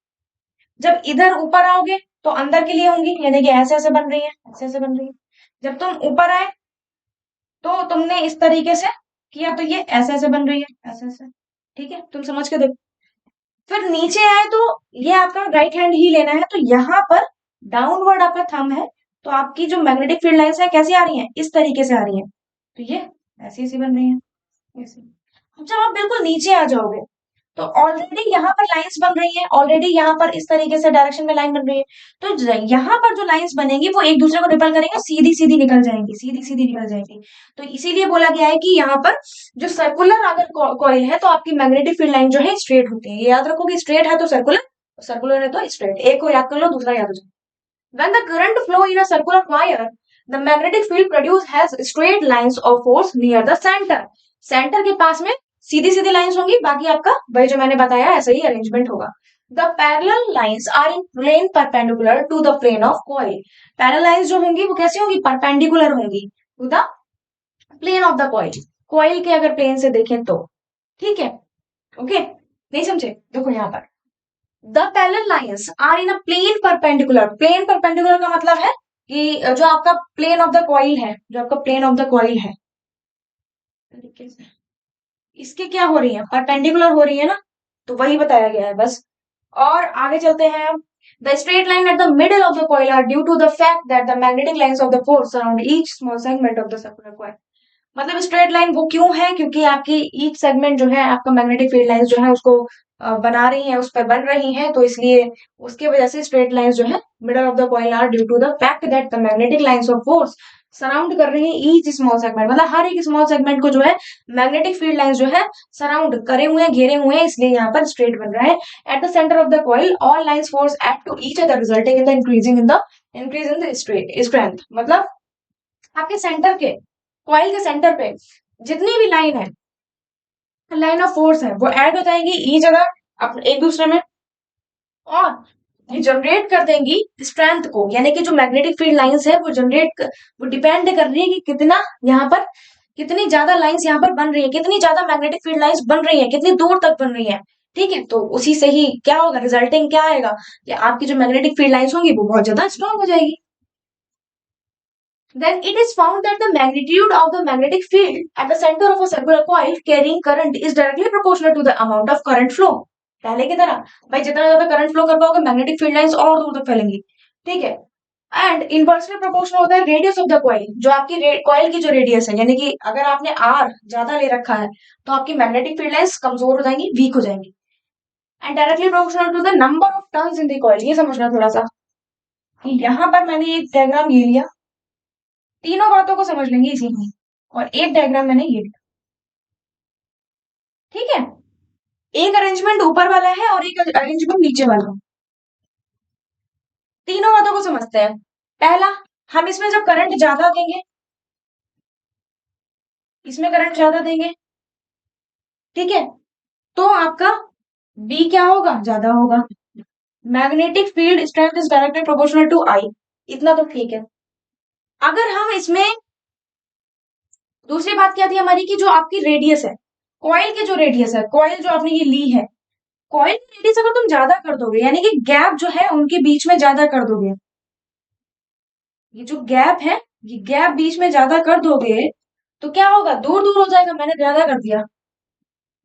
जब इधर ऊपर आओगे तो अंदर के लिए होंगी, यानी कि ऐसे ऐसे बन रही है, ऐसे ऐसे बन रही है। जब तुम ऊपर आए तो तुमने इस तरीके से किया, तो ये ऐसे ऐसे बन रही है, ऐसे ऐसे। ठीक है, तुम समझ के देखो। फिर नीचे आए तो ये आपका राइट हैंड ही लेना है, तो यहाँ पर डाउनवर्ड आपका थंब है, तो आपकी जो मैग्नेटिक फील्ड लाइंस है कैसी आ रही है, इस तरीके से आ रही है, तो ये ऐसी ऐसी बन रही है, ऐसे। अब जब आप बिल्कुल नीचे आ जाओगे, तो ऑलरेडी यहाँ पर लाइंस बन रही है, ऑलरेडी यहाँ पर इस तरीके से डायरेक्शन में लाइन बन रही है, तो यहाँ पर जो लाइंस बनेंगी वो एक दूसरे को रिपेल करेंगे, सीधी सीधी निकल जाएंगी, सीधी सीधी निकल जाएंगी। तो इसीलिए बोला गया है कि यहाँ पर जो सर्कुलर अगर कॉइल है, तो आपकी मैग्नेटिक फील्ड लाइन जो है स्ट्रेट होती है। ये याद रखो कि स्ट्रेट है तो सर्कुलर, सर्कुलर है तो स्ट्रेट। एक को याद कर लो, दूसरा याद हो जाए। When the current flow in a circular wire, the magnetic field produced has straight lines of force near the center. Center के पास में सीधी सीधी लाइंस होंगी, बाकी आपका वही जो मैंने बताया ऐसा ही अरेंजमेंट होगा। The parallel lines are in plane perpendicular to the plane of coil. Parallel lines जो होंगी वो कैसे होंगी, परपेंडिकुलर होंगी to the plane of the coil, coil के अगर प्लेन से देखें तो, ठीक है, ओके, नहीं समझे, देखो यहाँ पर the parallel lines are in a plane perpendicular, plane perpendicular का मतलब है कि जो आपका प्लेन ऑफ द कॉइल है, जो आपका प्लेन ऑफ द कॉइल है, इसके क्या हो रही है, परपेंडिकुलर हो रही है ना, तो वही बताया गया है बस। और आगे चलते हैं हम, the straight line at the middle of the coil are due to the fact that the magnetic lines of the force around each small segment of the circular coil. मतलब स्ट्रेट लाइन वो क्यों है, क्योंकि आपकी each segment जो है, आपका magnetic field lines जो है उसको बना रही है, उस पर बन रही है, तो इसलिए उसके वजह से स्ट्रेट लाइंस जो है middle of the coil are due to the fact that the magnetic lines of force surround कर रही है ईच स्मॉल सेगमेंट, मतलब हर एक स्मॉल सेगमेंट को जो है मैग्नेटिक फील्ड लाइंस जो है सराउंड करे हुए हैं, घेरे हुए हैं, इसलिए यहाँ पर स्ट्रेट बन रहा है। At the centre of the coil all lines force act to each other resulting in the increase in the strength. मतलब आपके सेंटर के, कॉइल के सेंटर पे जितनी भी लाइन है, लाइन ऑफ फोर्स है, वो ऐड हो जाएंगी ईच अदर एक दूसरे में, और ये जनरेट कर देंगी स्ट्रेंथ को, यानी कि जो मैग्नेटिक फील्ड लाइंस है वो डिपेंड कर रही है कि कितना यहाँ पर, कितनी ज्यादा लाइंस यहाँ पर बन रही है, कितनी ज्यादा मैग्नेटिक फील्ड लाइंस बन रही है, कितनी दूर तक बन रही है, ठीक है, तो उसी से ही क्या होगा, रिजल्टिंग क्या आएगा कि आपकी जो मैग्नेटिक फील्ड लाइंस होंगी वो बहुत ज्यादा स्ट्रॉन्ग हो जाएगी। Then it is found that the magnitude of the magnetic field at the center of a circular coil carrying current is directly proportional to the amount of current flow। पहले की तरह भाई जितना ज्यादा करंट फ्लो कर पाओगे magnetic field lines और दूर तक फैलेंगी, ठीक है। एंड इनवर्सली प्रोपोर्शनल होता है रेडियस ऑफ द कॉइल, जो आपकी कॉइल की जो रेडियस है, यानी कि अगर आपने आर ज्यादा ले रखा है तो आपकी मैग्नेटिक फील्ड लाइंस कमजोर हो जाएंगी, वीक हो जाएंगी। And directly proportional to the number of turns in the coil, ये समझना थोड़ा सा। यहाँ पर मैंने एक डायग्राम ये लिया, तीनों बातों को समझ लेंगे इसी में, और एक डायग्राम मैंने ये लिया, ठीक है। एक अरेंजमेंट ऊपर वाला है और एक अरेंजमेंट नीचे वाला, तीनों बातों को समझते हैं। पहला, हम इसमें जब करंट ज्यादा देंगे, इसमें करंट ज्यादा देंगे, ठीक है, तो आपका बी क्या होगा, ज्यादा होगा। Magnetic field strength is directly proportional to I, इतना तो ठीक है। अगर हम इसमें, दूसरी बात क्या थी हमारी कि जो आपकी रेडियस है, कॉइल की जो रेडियस है, कॉइल जो आपने ये ली है, कॉइल की रेडियस अगर तुम ज्यादा कर दोगे, यानी कि गैप जो है उनके बीच में ज्यादा कर दोगे, ये जो गैप है, ये गैप बीच में ज्यादा कर दोगे, तो क्या होगा, दूर दूर हो जाएगा। मैंने ज्यादा कर दिया,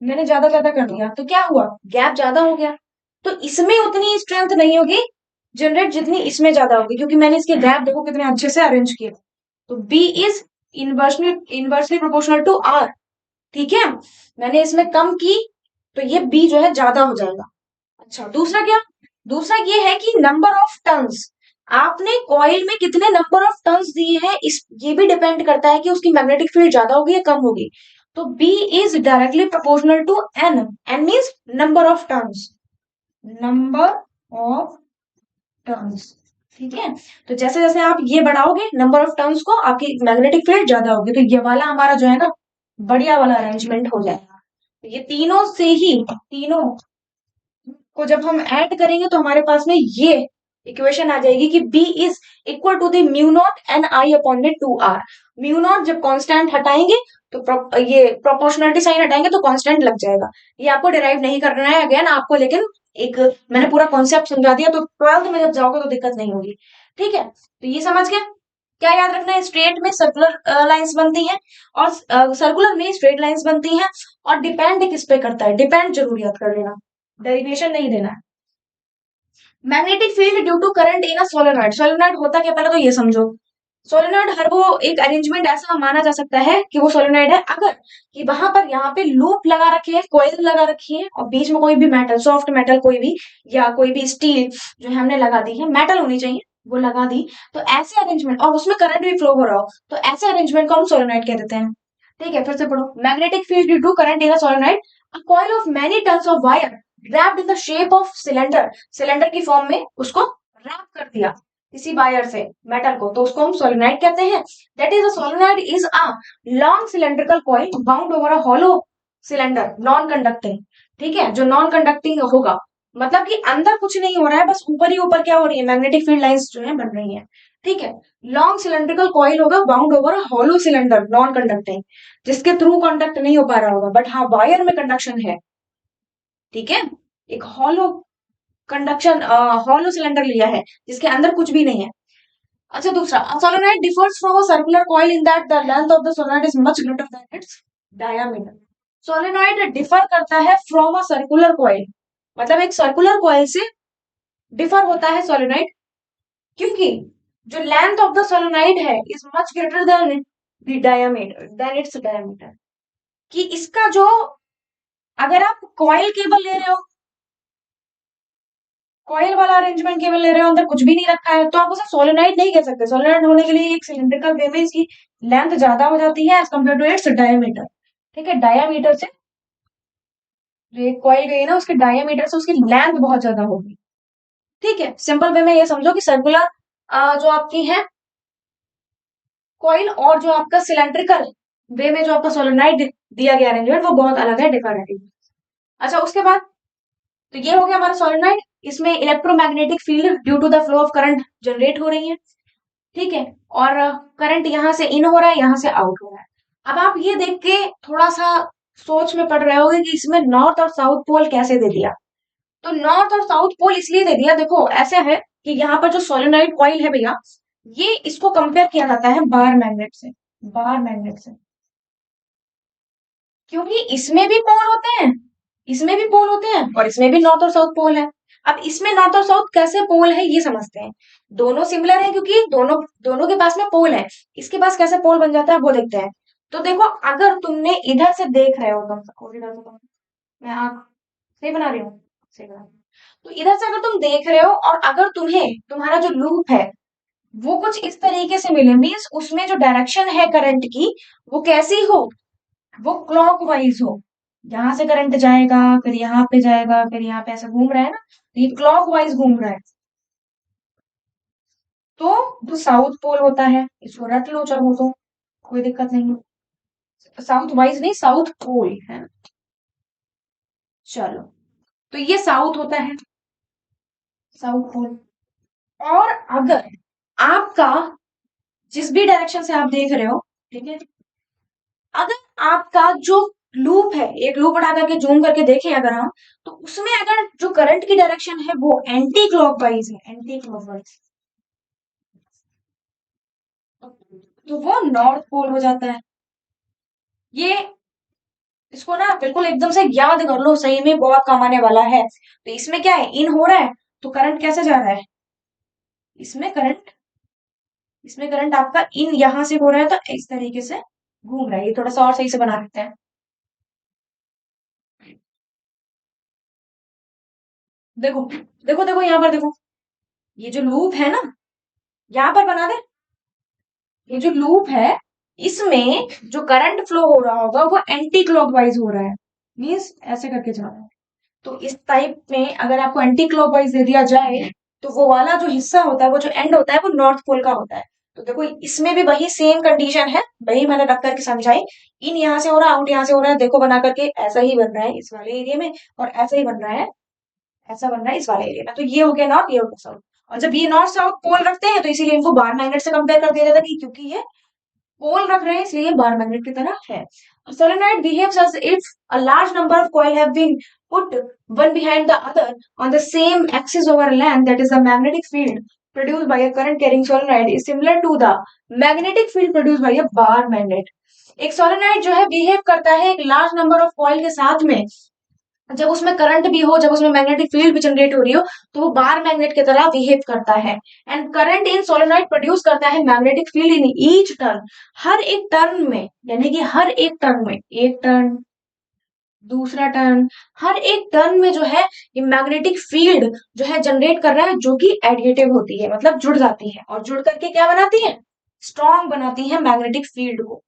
मैंने ज्यादा ज्यादा कर दिया, तो क्या हुआ, गैप ज्यादा हो गया, तो इसमें उतनी स्ट्रेंथ नहीं होगी जनरेट जितनी इसमें ज्यादा होगी, क्योंकि मैंने इसके गैप देखो कितने अच्छे से अरेंज किए। तो B is inversely proportional to r, ठीक है, मैंने इसमें कम की तो ये बी जो है ज्यादा हो जाएगा। अच्छा, दूसरा क्या, दूसरा ये है कि नंबर ऑफ टर्न्स, आपने कॉइल में कितने नंबर ऑफ टर्न्स दिए हैं, इस ये भी डिपेंड करता है कि उसकी मैग्नेटिक फील्ड ज्यादा होगी या कम होगी। तो B is directly proportional to n, n means number of turns, number of turns, ठीक है। तो जैसे जैसे आप ये बढ़ाओगे नंबर ऑफ टर्न्स को, आपकी मैग्नेटिक फील्ड ज्यादा होगी, तो ये वाला हमारा जो है ना बढ़िया वाला अरेंजमेंट हो जाएगा। तो ये तीनों से ही, तीनों को जब हम ऐड करेंगे तो हमारे पास में ये इक्वेशन आ जाएगी कि B is equal to the mu naught n I upon में 2r। म्यू नॉट जब कांस्टेंट हटाएंगे तो ये प्रोपोर्शनलिटी साइन हटाएंगे तो कांस्टेंट लग जाएगा। ये आपको डिराइव नहीं करना है अगेन आपको, लेकिन एक मैंने पूरा कॉन्सेप्ट समझा दिया, तो 12th में जब जाओगे तो दिक्कत नहीं होगी, ठीक है। तो ये समझ गए, क्या याद रखना है, स्ट्रेट में सर्कुलर लाइंस बनती हैं और सर्कुलर में स्ट्रेट लाइंस बनती हैं, और डिपेंड किस पे करता है, डिपेंड जरूर याद कर लेना, डेरिवेशन नहीं देना है। Magnetic field due to current in a solenoid, solenoid होता क्या पहले तो ये समझो। सोलेनॉइड हर वो एक अरेंजमेंट ऐसा माना जा सकता है कि वो सोलेनॉइड है अगर कि वहां पर यहाँ पे लूप लगा रखे हैं, कॉइल लगा रखी है, और बीच में कोई भी मेटल, सॉफ्ट मेटल कोई भी, या कोई भी स्टील जो है हमने लगा दी है, मेटल होनी चाहिए वो लगा दी, तो ऐसे अरेंजमेंट, और उसमें करंट भी फ्लो हो रहा हो, तो ऐसे अरेंजमेंट को हम सोलेनॉइड कह देते हैं, ठीक है। फिर से पढ़ो, magnetic field due to current in a solenoid, a coil of many turns of wire wrapped in the shape of cylinder, cylinder की फॉर्म में उसको रैप कर दिया किसी वायर से मेटल को, तो उसको हम सोलेनॉइड कहते हैं। That is a solenoid is a long cylindrical coil bound over a hollow cylinder non conducting, ठीक है, जो नॉन कंडक्टिंग होगा, मतलब कि अंदर कुछ नहीं हो रहा है, बस ऊपर ही ऊपर क्या हो रही है, मैग्नेटिक फील्ड लाइंस जो है बन रही है। ठीक है। लॉन्ग सिलेंड्रिकल कॉइल होगा bound over hollow cylinder non conducting, जिसके थ्रू कंडक्ट नहीं हो पा रहा होगा, बट हाँ वायर में कंडक्शन है। ठीक है। एक हॉलो कंडक्शन हॉलो सिलेंडर लिया है जिसके अंदर कुछ भी नहीं है। अच्छा दूसरा, solenoid differs from a circular coil in that the length of the solenoid is much greater then its diameter. Solenoid differ करता है फ्रॉम अ सर्कुलर कॉइल, मतलब एक सर्कुलर कॉइल से डिफर होता है सोलेनॉइड, क्योंकि जो लेंथ ऑफ द सोलेनॉइड है is much greater than the diameter, than its diameter. कि इसका जो, अगर आप कॉइल केबल ले रहे हो, कॉइल वाला अरेंजमेंट केबल ले रहे हो, अंदर कुछ भी नहीं रखा है, तो आप उसे सोलेनॉइड नहीं कह सकते। सोलेनॉइड होने के लिए एक सिलिंड्रिकल वे में इसकी लेंथ ज्यादा हो जाती है as compare to its diameter. ठीक है। डायमीटर से जो एक कॉइल गई है ना, उसके डायमीटर से उसकी लेंथ बहुत ज्यादा होगी। ठीक है। सिंपल वे में ये समझो कि सर्कुलर जो आपकी है कॉइल और जो आपका सिलेंड्रिकल वे में जो आपका सोलेनॉइड दिया गया अरेंजमेंट वो बहुत अलग है, डिफरेंट है। अच्छा उसके बाद, तो ये हो गया हमारा सोलेनॉइड। इसमें electromagnetic field due to the flow of current generate हो रही है। ठीक है। और करंट यहाँ से इन हो रहा है, यहाँ से आउट हो रहा है। अब आप ये देख के थोड़ा सा सोच में पड़ रहे होगे कि इसमें नॉर्थ और साउथ पोल कैसे दे दिया। तो नॉर्थ और साउथ पोल इसलिए दे दिया, देखो ऐसे है कि यहाँ पर जो सोलेनॉइड कॉइल है भैया, ये इसको कंपेयर किया जाता है बार मैग्नेट से। बार मैग्नेट से, क्योंकि इसमें भी पोल होते हैं, इसमें भी पोल होते हैं, और इसमें भी नॉर्थ और साउथ पोल है। अब इसमें नॉर्थ और साउथ कैसे पोल है ये समझते हैं। दोनों सिमिलर है क्योंकि दोनों दोनों के पास में पोल है। इसके पास कैसे पोल बन जाता है वो देखते हैं। तो देखो, अगर तुमने इधर से देख रहे हो, तुम सपोज इधर से मैं आंख सही बना रही हूँ, सही बना रही हूँ। तो इधर से अगर तुम देख रहे हो और अगर तुम्हें तुम्हारा जो लूप है वो कुछ इस तरीके से मिले, मीन्स उसमें जो डायरेक्शन है करंट की वो कैसी हो, वो क्लॉकवाइज हो। यहाँ से करंट जाएगा, फिर यहाँ पे जाएगा, फिर यहाँ पे ऐसा घूम रहा है ना, तो ये क्लॉकवाइज घूम रहा है। तो जो साउथ पोल होता है इसको रट लो, चाहो तो कोई दिक्कत नहीं है। साउथ वाइज नहीं, साउथ पोल है ना। चलो, तो ये साउथ होता है, साउथ पोल। और अगर आपका जिस भी डायरेक्शन से आप देख रहे हो, ठीक है, अगर आपका जो लूप है, एक लूप उठा करके जूम करके देखें अगर हम, तो उसमें अगर जो करंट की डायरेक्शन है वो एंटी क्लॉकवाइज है, एंटी क्लॉकवाइज, तो वो नॉर्थ पोल हो जाता है। ये इसको ना बिल्कुल एकदम से याद कर लो, सही में बहुत काम आने वाला है। तो इसमें क्या है, इन हो रहा है तो करंट कैसे जा रहा है, इसमें करंट, इसमें करंट आपका इन यहां से हो रहा है तो इस तरीके से घूम रहा है। ये थोड़ा सा और सही से बना देते हैं। देखो देखो देखो, यहाँ पर देखो, ये जो लूप है ना, यहाँ पर बना दे, ये जो लूप है इसमें जो करंट फ्लो हो रहा होगा वो एंटी क्लॉकवाइज हो रहा है, मीन्स ऐसे करके जा रहा है। तो इस टाइप में अगर आपको एंटी क्लॉकवाइज दे दिया जाए तो वो वाला जो हिस्सा होता है, वो जो एंड होता है वो नॉर्थ पोल का होता है। तो देखो इसमें भी वही सेम कंडीशन है, वही मैंने रख करके समझाई। इन यहाँ से हो रहा है, आउट यहाँ से हो रहा है, देखो बना करके ऐसा ही बन रहा है इस वाले एरिया में, और ऐसा ही बन रहा है, ऐसा बन रहा है इस वाले एरिया में। तो ये हो गया नॉर्थ, ये हो गया साउथ। और जब ये नॉर्थ साउथ पोल रखते हैं तो इसीलिए इनको बार मैग्नेट से कंपेयर कर दिया जाता है कि क्योंकि ये पोल रख रहे हैं इसलिए बार मैग्नेट की तरह है। Solenoid behaves as if a large number of coil have been put one behind the other on the same axis over length, that is the magnetic field produced by a current carrying solenoid is similar to the magnetic field produced by a bar magnet। एक solenoid जो है behave करता है एक large number of coil के साथ में, जब उसमें करंट भी हो, जब उसमें मैग्नेटिक फील्ड भी जनरेट हो रही हो, तो वो बार मैग्नेट की तरह बिहेव करता है। And current in solenoid produce करता है magnetic field in each turn, हर एक टर्न में, यानी कि हर एक टर्न में, एक टर्न दूसरा टर्न, हर एक टर्न में जो है ये मैग्नेटिक फील्ड जो है जनरेट कर रहा है, जो कि एडिएटिव होती है, मतलब जुड़ जाती है, और जुड़ करके क्या बनाती है, स्ट्रॉन्ग बनाती है मैग्नेटिक फील्ड को।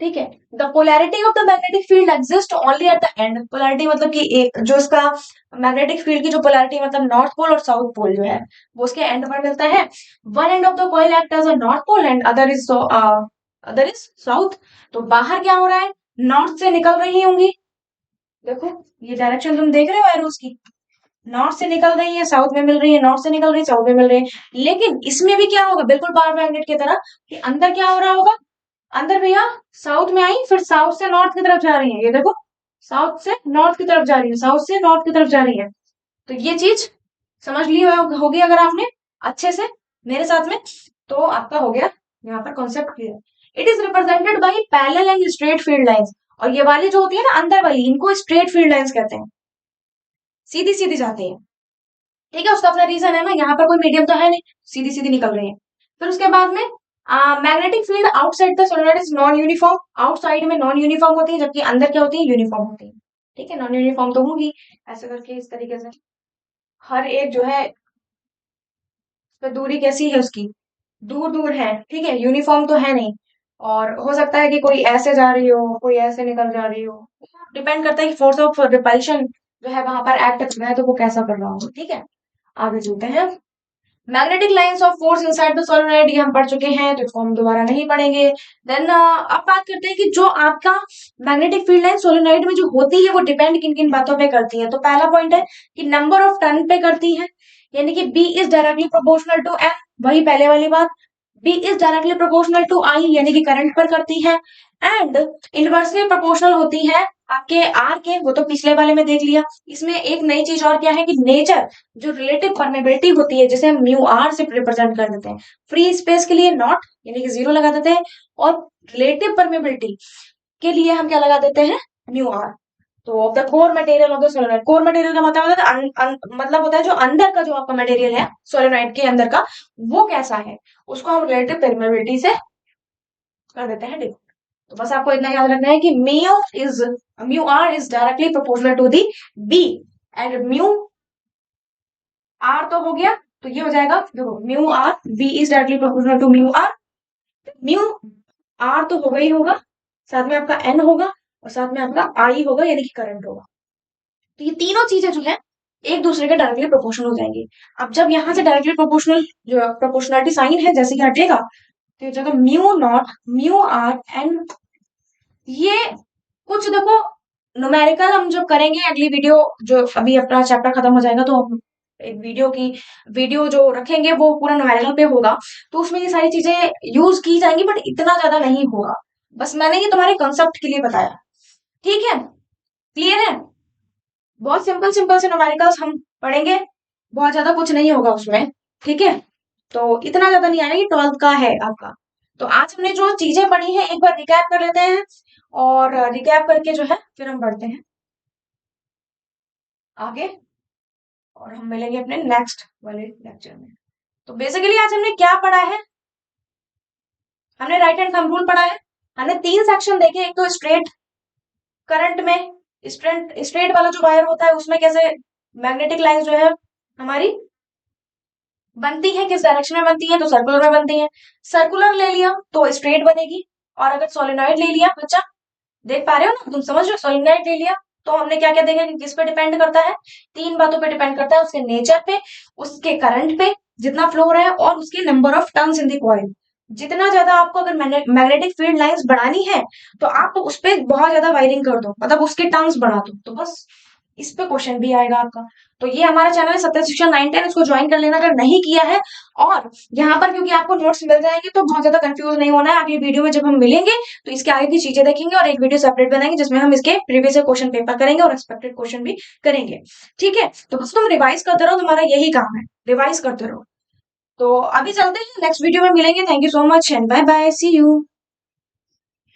ठीक है। The polarity of the magnetic field exist only at the end. Polarity मतलब कि एक जो इसका मैग्नेटिक फील्ड की जो पोलैरिटी, मतलब नॉर्थ पोल और साउथ पोल जो है वो उसके एंड पर मिलता है। One end of the coil act as a north pole and other is south. तो बाहर क्या हो रहा है, नॉर्थ से निकल रही होंगी, देखो ये डायरेक्शन तुम देख रहे हो एरोस की, नॉर्थ से निकल रही है साउथ में मिल रही है, नॉर्थ से निकल रही है साउथ में मिल रही है। लेकिन इसमें भी क्या होगा, बिल्कुल पावर मैग्नेट की तरह, कि अंदर क्या हो रहा होगा, अंदर भैया साउथ में आई, फिर साउथ से नॉर्थ की तरफ जा रही है, ये देखो साउथ से नॉर्थ की तरफ जा रही है, साउथ से नॉर्थ की तरफ जा रही है। तो ये चीज समझ ली होगी अगर आपने अच्छे से मेरे साथ में, तो आपका हो गया यहाँ पर concept clear. It is represented by parallel and straight field lines. और ये वाली जो होती है ना अंदर वाली, इनको स्ट्रेट फील्ड लाइंस कहते हैं, सीधी सीधी जाती है। ठीक है, उसका अपना रीजन है ना, यहाँ पर कोई मीडियम तो है नहीं, सीधी सीधी निकल रही है। फिर उसके बाद में magnetic field outside the solenoid is non uniform. Outside में नॉन यूनिफॉर्म होती है, जबकि अंदर क्या होती है, यूनिफॉर्म होती है। ठीक है, नॉन यूनिफॉर्म तो होंगी, ऐसे करके इस तरीके से हर एक जो है तो दूरी कैसी है उसकी, दूर दूर है, ठीक है, यूनिफॉर्म तो है नहीं। और हो सकता है कि कोई ऐसे जा रही हो, कोई ऐसे निकल जा रही हो, डिपेंड करता है कि फोर्स ऑफ रिपल्शन जो है वहां पर एक्ट कर रहा है तो वो कैसा कर रहा हो। ठीक है, आगे चलते हैं। Magnetic lines of force inside the solenoid, ये हम पढ़ चुके हैं तो इसको हम दोबारा नहीं पढ़ेंगे। देन अब बात करते हैं कि जो आपका मैग्नेटिक फील्ड लाइन सोलेनोइड में जो होती है वो डिपेंड किन किन बातों पे करती है। तो पहला पॉइंट है कि नंबर ऑफ टर्न पे करती है, यानी कि B is directly proportional to N, वही पहले वाली बात। B is directly proportional to I, यानी कि करंट पर करती है। एंड इनवर्सली प्रोपोर्शनल होती है आपके आर के, वो तो पिछले वाले में देख लिया। इसमें एक नई चीज और क्या है कि नेचर, जो रिलेटिव परमेबिलिटी होती है जिसे हम म्यू आर से रिप्रेजेंट कर देते हैं। फ्री स्पेस के लिए नॉट यानी कि जीरो लगा देते हैं, और रिलेटिव परमेबिलिटी के लिए हम क्या लगा देते हैं, म्यू आर। तो of the core material of the solenoid, core material का मतलब होता है मतलब होता है जो अंदर का जो आपका मटेरियल है सोलेनोइड के अंदर का, वो कैसा है, उसको हम रिलेटिव परमेबिलिटी से कर देते हैं डिफाइन। तो बस आपको इतना याद रखना है कि mu r is directly proportional to the B, and mu r तो हो गया, तो ये हो जाएगा, देखो mu r B is directly proportional to mu r. Mu r तो होगा ही होगा, साथ में आपका एन होगा, और साथ में आपका आई होगा यानी कि करंट होगा। तो ये तीनों चीजें जो है एक दूसरे के डायरेक्टली प्रोपोर्शनल हो जाएंगी। अब जब यहाँ से डायरेक्टली प्रोपोर्शनल जो प्रोपोर्शनलिटी साइन है जैसे कि हटेगा, तो ये जगह mu naught mu r n, ये कुछ देखो न्यूमेरिकल हम जब करेंगे अगली वीडियो, जो अभी अपना चैप्टर खत्म हो जाएगा तो हम एक वीडियो जो रखेंगे वो पूरा न्यूमेरिकल पे होगा, तो उसमें ये सारी चीजें यूज की जाएंगी, बट इतना ज्यादा नहीं होगा। बस मैंने ये तुम्हारे कंसेप्ट के लिए बताया। ठीक है, क्लियर है, बहुत सिंपल सिंपल से न्यूमेरिकल्स हम पढ़ेंगे, बहुत ज्यादा कुछ नहीं होगा उसमें। ठीक है, तो इतना ज्यादा नहीं आएगा, ये 12th का है आपका। तो आज हमने जो चीजें पढ़ी हैं एक बार रिकैप कर लेते हैं, और रिकैप करके जो है फिर हम बढ़ते हैं आगे, और हम मिलेंगे अपने नेक्स्ट वाले लेक्चर में। तो बेसिकली आज हमने क्या पढ़ा है, हमने राइट हैंड थंब रूल पढ़ा है। हमने 3 सेक्शन देखे, एक तो स्ट्रेट करंट में, स्ट्रेट स्ट्रेट वाला जो वायर होता है उसमें कैसे मैग्नेटिक लाइन जो है हमारी बनती है, किस डायरेक्शन में बनती है, तो सर्कुलर में बनती है। सर्कुलर ले लिया तो स्ट्रेट बनेगी, और अगर सोलेनोइड ले लिया, बच्चा देख पा रहे हो ना, तुम समझ रहे हो, सोलेनोइड ले लिया तो हमने क्या क्या देखा कि किस पे डिपेंड करता है, 3 बातों पे डिपेंड करता है, उसके नेचर पे, उसके करंट पे जितना फ्लो हो रहा है, और उसके number of turns in the coil. जितना ज्यादा आपको अगर मैग्नेटिक फील्ड लाइंस बढ़ानी है तो आप उस पर बहुत ज्यादा वायरिंग कर दो, मतलब उसके टर्न्स बढ़ा दो, तो बस इस पे क्वेश्चन भी आएगा आपका। तो ये हमारा चैनल है सत्य शिक्षा 910, इसको ज्वाइन कर लेना अगर नहीं किया है। और यहाँ पर क्योंकि आपको नोट्स मिल जाएंगे तो बहुत ज्यादा कंफ्यूज नहीं होना है, अगली वीडियो में जब हम मिलेंगे तो इसके आगे की चीजें देखेंगे, और एक वीडियो सेपरेट बनाएंगे जिसमें हम इसके प्रीवियस क्वेश्चन पेपर करेंगे और एक्सपेक्टेड क्वेश्चन भी करेंगे। ठीक है, तो बस तुम रिवाइज करते रहो, तुम्हारा यही काम है, रिवाइज करते रहो। तो अभी चलते हैं, नेक्स्ट वीडियो में मिलेंगे। Thank you so much and bye bye, see you.